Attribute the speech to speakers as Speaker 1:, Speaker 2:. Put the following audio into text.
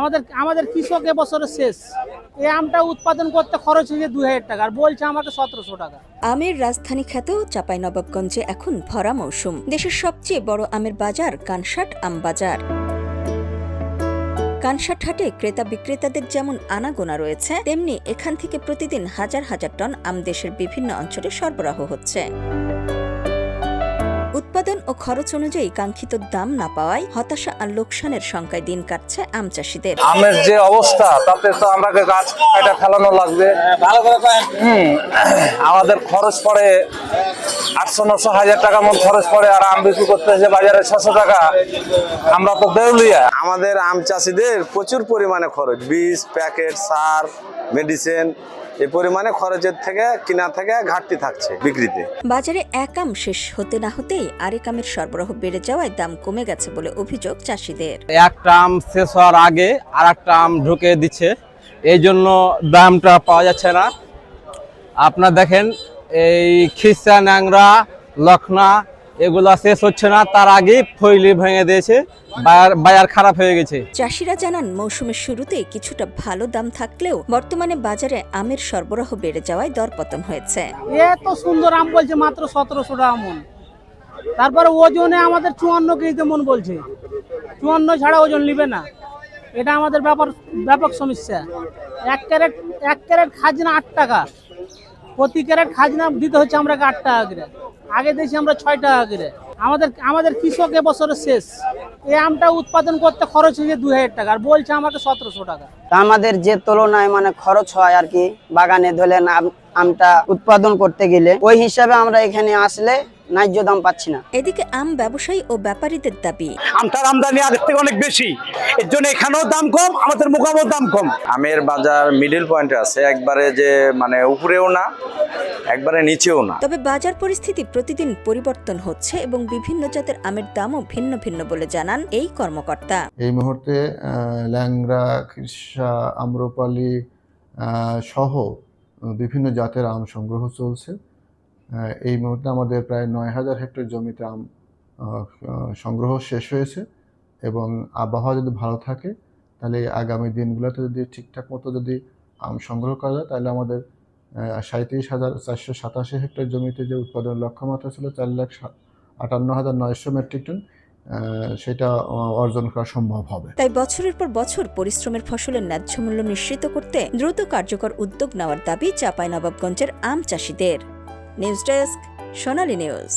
Speaker 1: আমাদের আমাদের কৃষক এবছরের শেষ। এই আমটা উৎপাদন করতে খরচ হয়েছে 2000 টাকা, আর বলছে আমাকে 1700 টাকা।
Speaker 2: আমের রাজধানী খ্যাত চাঁপাইনবাবগঞ্জে এখন ভরা মৌসুম। দেশের সবচেয়ে বড় আমের বাজার কানসাট আম বাজার। কানসাট হাটে ক্রেতা বিক্রেতাদের যেমন আনাগোনা রয়েছে, তেমনি এখান থেকে প্রতিদিন হাজার হাজার টন আম দেশের বিভিন্ন অঞ্চলে সরবরাহ হচ্ছে। উৎপাদন ও খরচ অনুযায়ী কাঙ্ক্ষিত দাম না পাওয়ায় হতাশা আর লোকসানের শঙ্কায় দিন কাটছে আম চাষিদের।
Speaker 3: আমের যে অবস্থা, তাতে তো আমরা গাছ কাটা ফেলানো লাগবে। আমাদের খরচ পড়ে 800-900 টাকা মন খরচ পড়ে, আর আম বিক্রি করতে হচ্ছে বাজারে 600 টাকা। আমরা তো দেউলিয়া।
Speaker 4: আমাদের আম চাষিদের প্রচুর পরিমাণে খরচ, বীজ, প্যাকেট, সার, মেডিসিন, এই পরিমাণে খরচের থেকে কিনা থেকে ঘাটতি থাকছে বিক্রিতে।
Speaker 2: বাজারে এক আম শেষ হতে না হতেই আরেক আমের সরবরাহ বেড়ে যাওয়ায় দাম কমে গেছে বলে অভিযোগ চাষিদের।
Speaker 5: একটা আম শেষ হওয়ার আগে আর একটা আম ঢুকে দিচ্ছে, এই জন্য দামটা পাওয়া যাচ্ছে না। আপনার দেখেন এই খিসা, ন্যাংরা, লখনা এগুলা শেষ হচ্ছে না, তার আগেই ফইলি ভেঙে দিয়েছে, বাজার খারাপ হয়ে গেছে।
Speaker 2: চাষিরা জানান মৌসুমের শুরুতে কিছুটা ভালো দাম থাকলেও বর্তমানে বাজারে আমের সরবরাহ বেড়ে যাওয়ায় দরপতন হয়েছে।
Speaker 1: এত সুন্দর আম বলছে মাত্র 1700 টাকা মন, তারপরে ওজনে আমাদের 54 কেজিতে মন বলছে। 54 ছাড়া ওজন নিবে না, এটা আমাদের ব্যাপক সমস্যা। এক ক্যারেট খাজনা 8 টাকা, প্রতি ক্যারেট খাজনা দিতে হচ্ছে আমরা 8 টাকা করে, আগে দিয়েছি আমরা 6 টাকা করে। আমাদের কৃষক এবছরের শেষ। এই আমটা উৎপাদন করতে খরচ হয়েছে 2000 টাকা, আর বলছে আমাকে 1700 টাকা।
Speaker 6: আমাদের যে তুলনায় খরচ হয় আর কি, বাগানে ধরেন আমটা উৎপাদন করতে গেলে ওই হিসাবে আমরা এখানে আসলে ন্যায্য দাম পাচ্ছি না।
Speaker 2: এদিকে আম ব্যবসায়ী ও ব্যাপারীদের দাবি,
Speaker 7: আমটার আমদানি আগের থেকে অনেক বেশি, এর জন্য এখানেও দাম কম, আমাদের মোকামও দাম কম।
Speaker 4: আমের বাজার মিডল পয়েন্টে আছে, একবারে যে উপরেও না, একবারে নিচেও না।
Speaker 2: তবে বাজার পরিস্থিতি প্রতিদিন পরিবর্তন হচ্ছে এবং বিভিন্ন জাতের আমের দামও ভিন্ন ভিন্ন বলে জানান এই কর্মকর্তা।
Speaker 8: এই মুহূর্তে ল্যাংড়া, খিরসা, আম্রপালি সহ বিভিন্ন জাতের আম সংগ্রহ চলছে। এই মুহূর্তে আমাদের প্রায় 9000 হেক্টর জমিতে আম সংগ্রহ শেষ হয়েছে, এবং আবহাওয়া যদি ভালো থাকে তাহলে আগামী দিনগুলোতে যদি ঠিকঠাক মতো যদি আম সংগ্রহ করা যায়, তাহলে আমাদের 37,487 হেক্টর জমিতে যে উৎপাদনের লক্ষ্যমাত্রা ছিল 4,58,900 মেট্রিক টন, সেটা অর্জন করা সম্ভব হবে।
Speaker 2: তাই বছরের পর বছর পরিশ্রমের ফসলের ন্যায্য মূল্য নিশ্চিত করতে দ্রুত কার্যকর উদ্যোগ নেওয়ার দাবি চাঁপাইনবাবগঞ্জের আম চাষিদের। নিউজ ডেস্ক, সোনালী নিউজ।